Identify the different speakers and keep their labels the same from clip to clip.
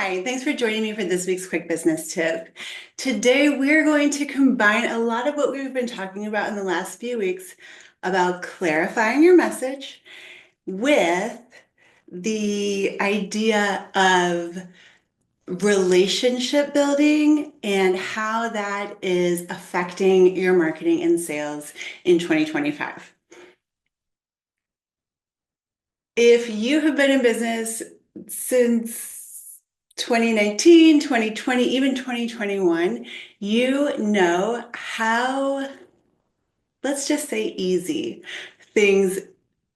Speaker 1: Hi, thanks for joining me for this week's quick business tip. Today, we're going to combine a lot of what we've been talking about in the last few weeks about clarifying your message with the idea of relationship building and how that is affecting your marketing and sales in 2025. If you have been in business since 2019, 2020, even 2021, you know how, let's just say, easy things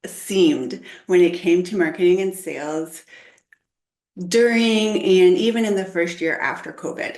Speaker 1: seemed when it came to marketing and sales during and even in the first year after COVID.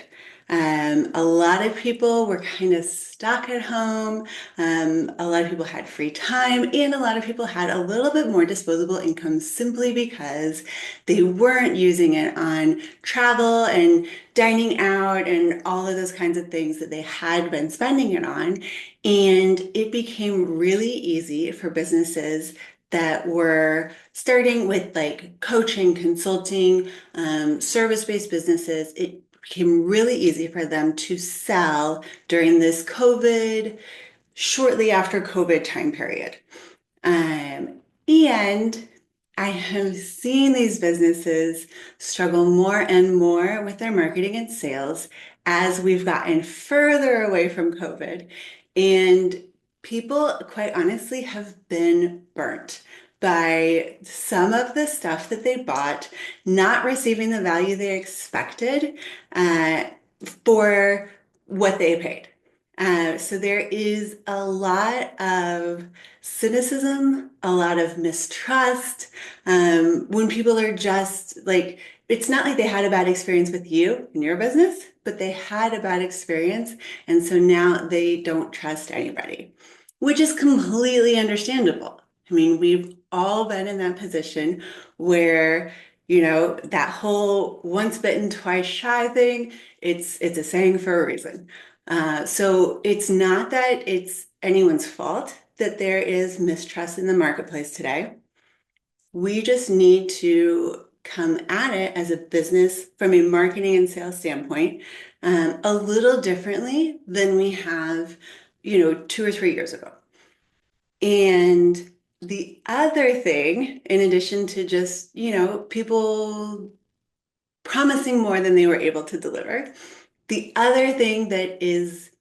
Speaker 1: A lot of people were kind of stuck at home. A lot of people had free time, and a lot of people had a little bit more disposable income simply because they weren't using it on travel and dining out and all of those kinds of things that they had been spending it on. And it became really easy for businesses that were starting with like coaching, consulting, service-based businesses. It became really easy for them to sell during this COVID, shortly after COVID time period. And I have seen these businesses struggle more and more with their marketing and sales as we've gotten further away from COVID. And people, quite honestly, have been burnt by some of the stuff that they bought, not receiving the value they expected uh, for what they paid. So there is a lot of cynicism, a lot of mistrust. When people are just like, it's not like they had a bad experience with you in your business, but they had a bad experience. And so now they don't trust anybody, which is completely understandable. I mean, we've all been in that position where, that whole once bitten, twice shy thing, it's a saying for a reason. So it's not that it's anyone's fault that there is mistrust in the marketplace today. We just need to come at it as a business from a marketing and sales standpoint, a little differently than we have, 2 or 3 years ago. And the other thing, in addition to just, people promising more than they were able to deliver, the other thing that is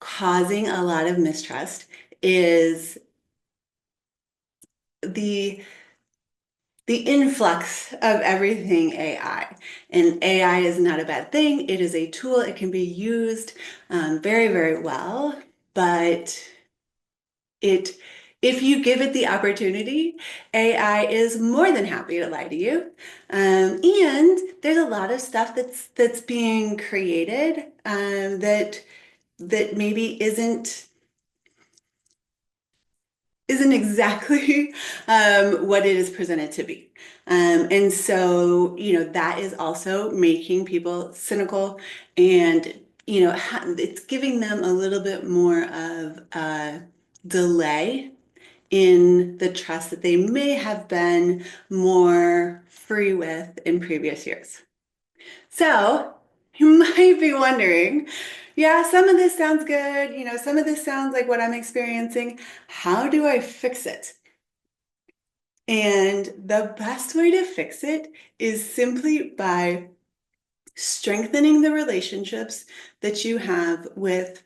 Speaker 1: causing a lot of mistrust is the the influx of everything AI. And AI is not a bad thing. It is a tool. It can be used very, very well, but it if you give it the opportunity, AI is more than happy to lie to you. And there's a lot of stuff that's being created that maybe isn't exactly what it is presented to be. And so, that is also making people cynical and, it's giving them a little bit more of a delay in the trust that they may have been more free with in previous years. So you might be wondering, yeah, some of this sounds good. Some of this sounds like what I'm experiencing. How do I fix it? And the best way to fix it is simply by strengthening the relationships that you have with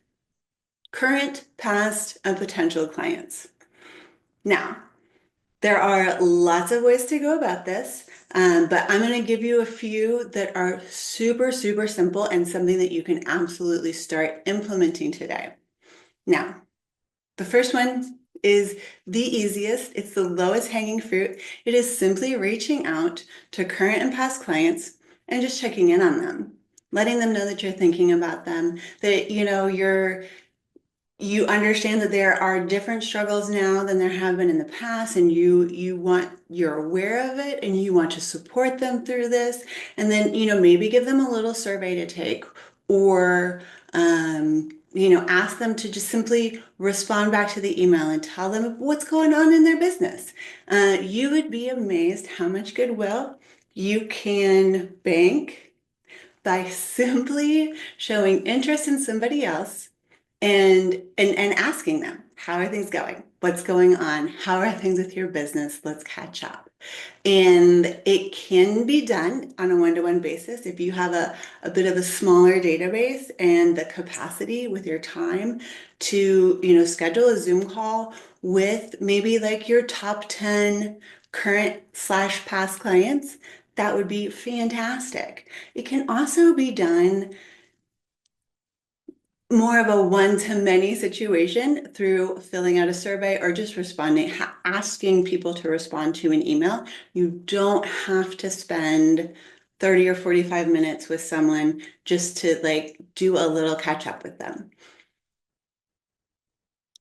Speaker 1: current, past, and potential clients. Now, there are lots of ways to go about this, but I'm going to give you a few that are super, super simple and something that you can absolutely start implementing today. Now, the first one is the easiest. It's the lowest hanging fruit. It is simply reaching out to current and past clients and just checking in on them, letting them know that you're thinking about them, that, you understand that there are different struggles now than there have been in the past, and you're aware of it and you want to support them through this. And then, maybe give them a little survey to take, or ask them to just simply respond back to the email and tell them what's going on in their business. You would be amazed how much goodwill you can bank by simply showing interest in somebody else and asking them, how are things going? What's going on? How are things with your business? Let's catch up. And it can be done on a one-to-one basis if you have a bit of a smaller database and the capacity with your time to, schedule a Zoom call with maybe like your top 10 current slash past clients. That would be fantastic. It can also be done more of a one-to-many situation through filling out a survey or just responding, asking people to respond to an email. You don't have to spend 30 or 45 minutes with someone just to like do a little catch up with them.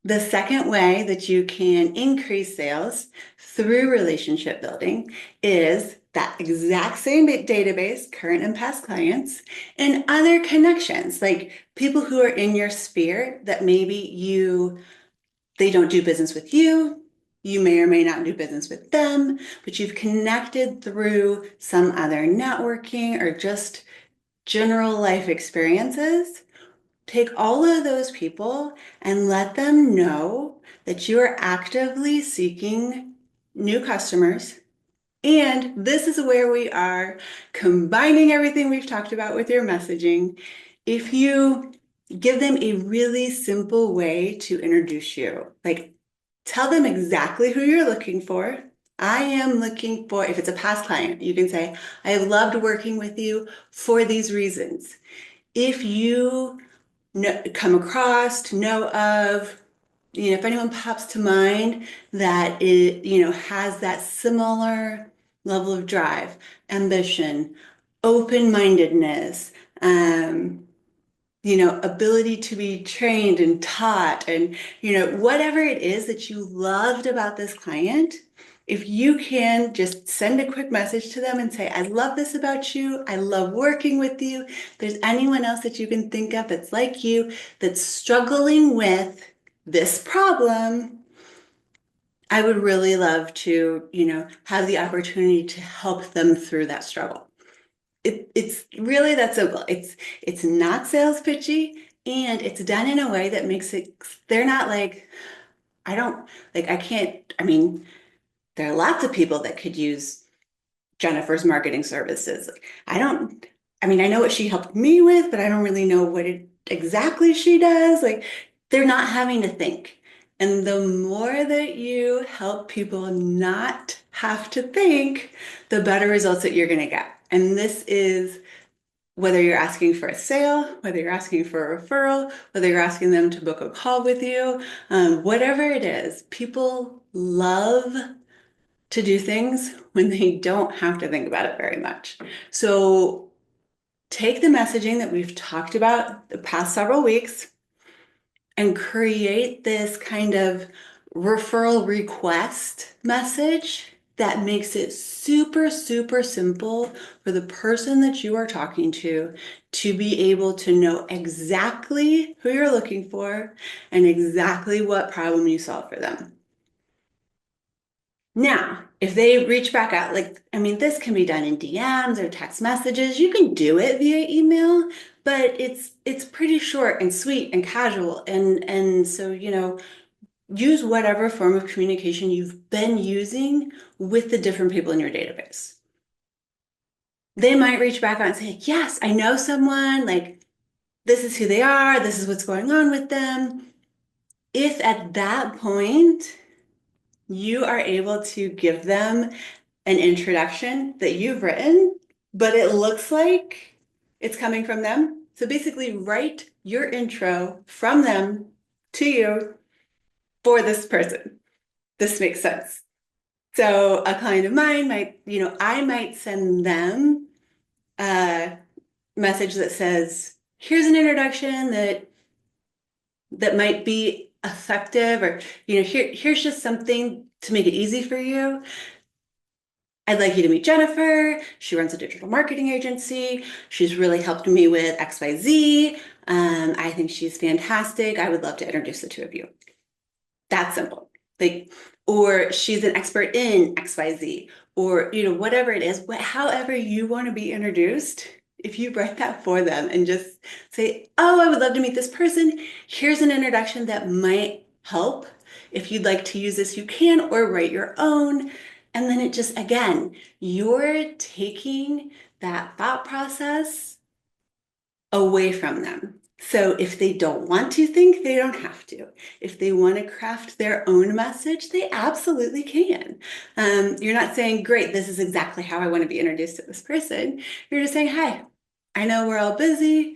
Speaker 1: The second way that you can increase sales through relationship building is that exact same database, current and past clients, and other connections, like people who are in your sphere that they don't do business with you. You may or may not do business with them, but you've connected through some other networking or just general life experiences. Take all of those people and let them know that you are actively seeking new customers. And this is where we are combining everything we've talked about with your messaging. If you give them a really simple way to introduce you, like tell them exactly who you're looking for. I am looking for, if it's a past client, you can say, I have loved working with you for these reasons. If you come across, know of, if anyone pops to mind that it, has that similar level of drive, ambition, open-mindedness, um, ability to be trained and taught, and, whatever it is that you loved about this client, if you can just send a quick message to them and say, I love this about you. I love working with you. If there's anyone else that you can think of that's like you, that's struggling with this problem, I would really love to, have the opportunity to help them through that struggle. It's really that simple. It's not sales pitchy, and it's done in a way that makes it, they're not like, I don't, like, I can't, I mean, there are lots of people that could use Jennifer's marketing services. Like, I know what she helped me with, but I don't really know what exactly she does. Like, they're not having to think. And the more that you help people not have to think, the better results that you're going to get. And this is whether you're asking for a sale, whether you're asking for a referral, whether you're asking them to book a call with you, whatever it is, people love to do things when they don't have to think about it very much. So take the messaging that we've talked about the past several weeks and create this kind of referral request message that makes it super, super simple for the person that you are talking to be able to know exactly who you're looking for and exactly what problem you solve for them. Now, if they reach back out, this can be done in DMs or text messages. You can do it via email, but it's pretty short and sweet and casual. And so, use whatever form of communication you've been using with the different people in your database. They might reach back out and say, yes, I know someone, like this is who they are, this is what's going on with them. If at that point you are able to give them an introduction that you've written, but it looks like it's coming from them. So basically write your intro from them to you for this person. This makes sense. So a client of mine might, I might send them a message that says, here's an introduction that might be effective, or, here's just something to make it easy for you. I'd like you to meet Jennifer. She runs a digital marketing agency. She's really helped me with XYZ. I think she's fantastic. I would love to introduce the two of you. That's simple. Or she's an expert in XYZ, or, whatever it is, however you want to be introduced, if you write that for them and just say, oh, I would love to meet this person. Here's an introduction that might help. If you'd like to use this, you can, or write your own. And then it just, again, you're taking that thought process away from them. So if they don't want to think, they don't have to. If they want to craft their own message, they absolutely can. You're not saying, great, this is exactly how I want to be introduced to this person. You're just saying, hi, I know we're all busy.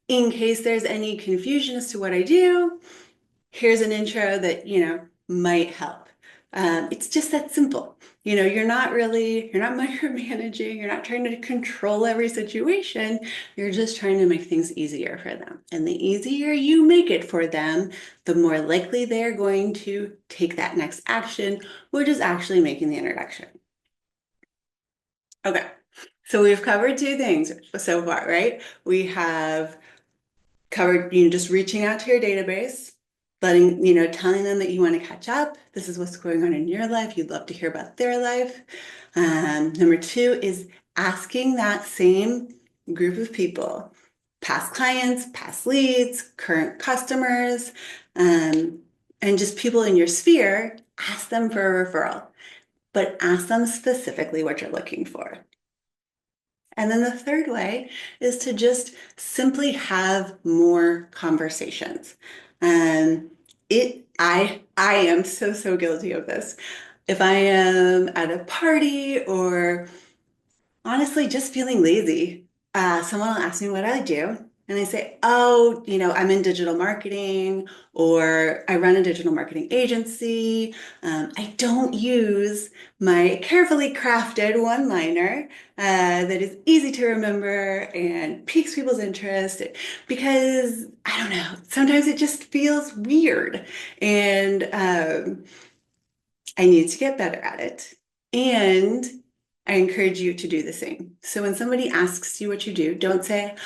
Speaker 1: In case there's any confusion as to what I do, here's an intro that, might help. It's just that simple. You're not micromanaging, you're not trying to control every situation. You're just trying to make things easier for them. And the easier you make it for them, the more likely they're going to take that next action, which is actually making the introduction. Okay, so we've covered two things so far, right? We have covered, just reaching out to your database, telling them that you want to catch up. This is what's going on in your life. You'd love to hear about their life. Number two is asking that same group of people, past clients, past leads, current customers, and just people in your sphere, ask them for a referral, but ask them specifically what you're looking for. And then the third way is to just simply have more conversations. I am so guilty of this. If I am at a party or honestly just feeling lazy, someone will ask me what I do. And I say, oh, I'm in digital marketing or I run a digital marketing agency. I don't use my carefully crafted one-liner that is easy to remember and piques people's interest because I don't know, sometimes it just feels weird. And I need to get better at it. And I encourage you to do the same. So when somebody asks you what you do, don't say,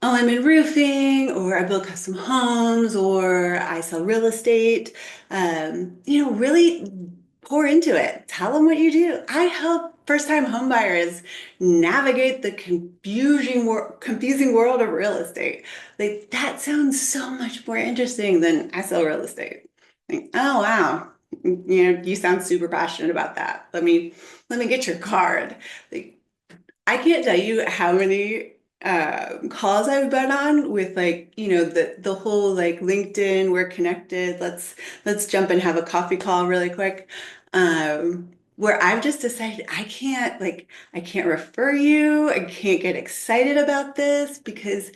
Speaker 1: oh, I'm in roofing, or I build custom homes, or I sell real estate. Really pour into it. Tell them what you do. I help first-time homebuyers navigate the confusing world of real estate. Like that sounds so much more interesting than I sell real estate. Like, oh wow, you sound super passionate about that. Let me get your card. Like, I can't tell you how many calls I've been on with the whole like LinkedIn, we're connected. Let's jump and have a coffee call really quick. Where I've just decided I can't refer you. I can't get excited about this because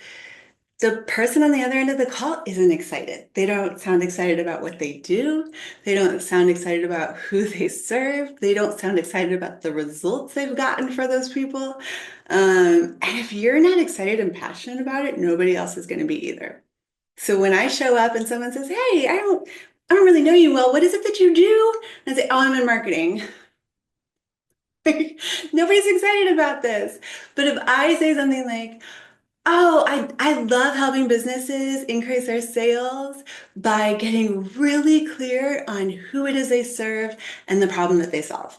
Speaker 1: the person on the other end of the call isn't excited. They don't sound excited about what they do. They don't sound excited about who they serve. They don't sound excited about the results they've gotten for those people. And if you're not excited and passionate about it, nobody else is going to be either. So when I show up and someone says, "Hey, I don't really know you well. What is it that you do?" And I say, "Oh, I'm in marketing." Nobody's excited about this. But if I say something like, oh, I love helping businesses increase their sales by getting really clear on who it is they serve and the problem that they solve.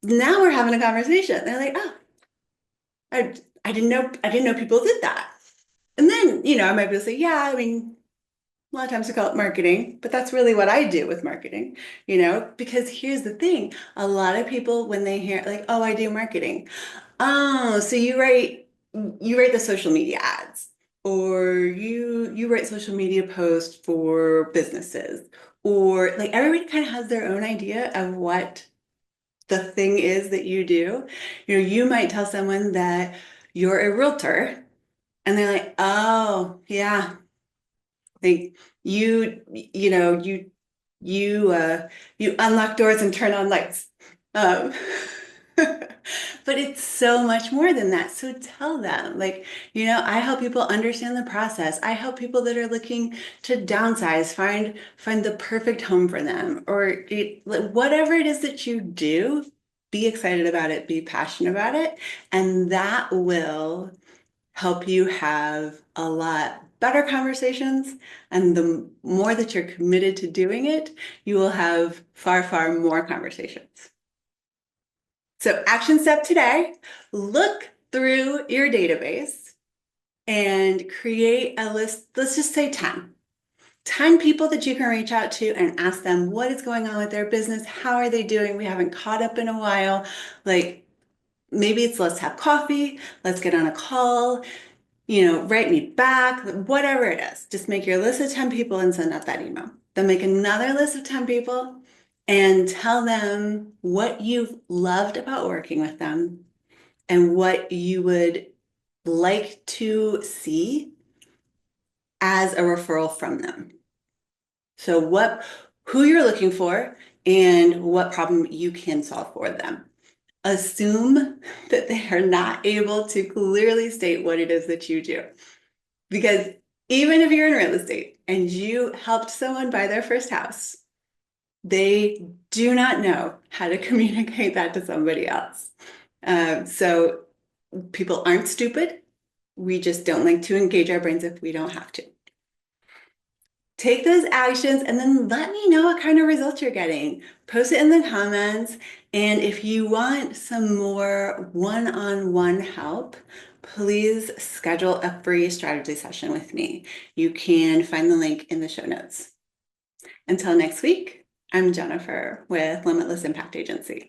Speaker 1: Now we're having a conversation. They're like, oh, I, I didn't know people did that. And then, I might be able to say, yeah, I mean, a lot of times we call it marketing, but that's really what I do with marketing, because here's the thing. A lot of people, when they hear like, oh, I do marketing. Oh, so you write the social media ads or you write social media posts for businesses or like everybody kind of has their own idea of what the thing is that you do. You might tell someone that you're a realtor and they're like, "Oh, yeah, like you know, you unlock doors and turn on lights." Um, but it's so much more than that. So tell them, like, I help people understand the process. I help people that are looking to downsize, find the perfect home for them, or like, whatever it is that you do, be excited about it, be passionate about it, and that will help you have a lot better conversations. And the more that you're committed to doing it, you will have far more conversations. So action step today, look through your database and create a list. Let's just say 10 people that you can reach out to and ask them what is going on with their business. How are they doing? We haven't caught up in a while. Like maybe it's let's have coffee, let's get on a call, write me back, whatever it is. Just make your list of 10 people and send out that email. Then make another list of 10 people and tell them what you've loved about working with them and what you would like to see as a referral from them. So who you're looking for and what problem you can solve for them. Assume that they are not able to clearly state what it is that you do. Because even if you're in real estate and you helped someone buy their first house, they do not know how to communicate that to somebody else. So people aren't stupid. We just don't like to engage our brains if we don't have to. Take those actions and then let me know what kind of results you're getting. Post it in the comments. And if you want some more one-on-one help, please schedule a free strategy session with me. You can find the link in the show notes. Until next week, I'm Jennifer with Limitless Impact Agency.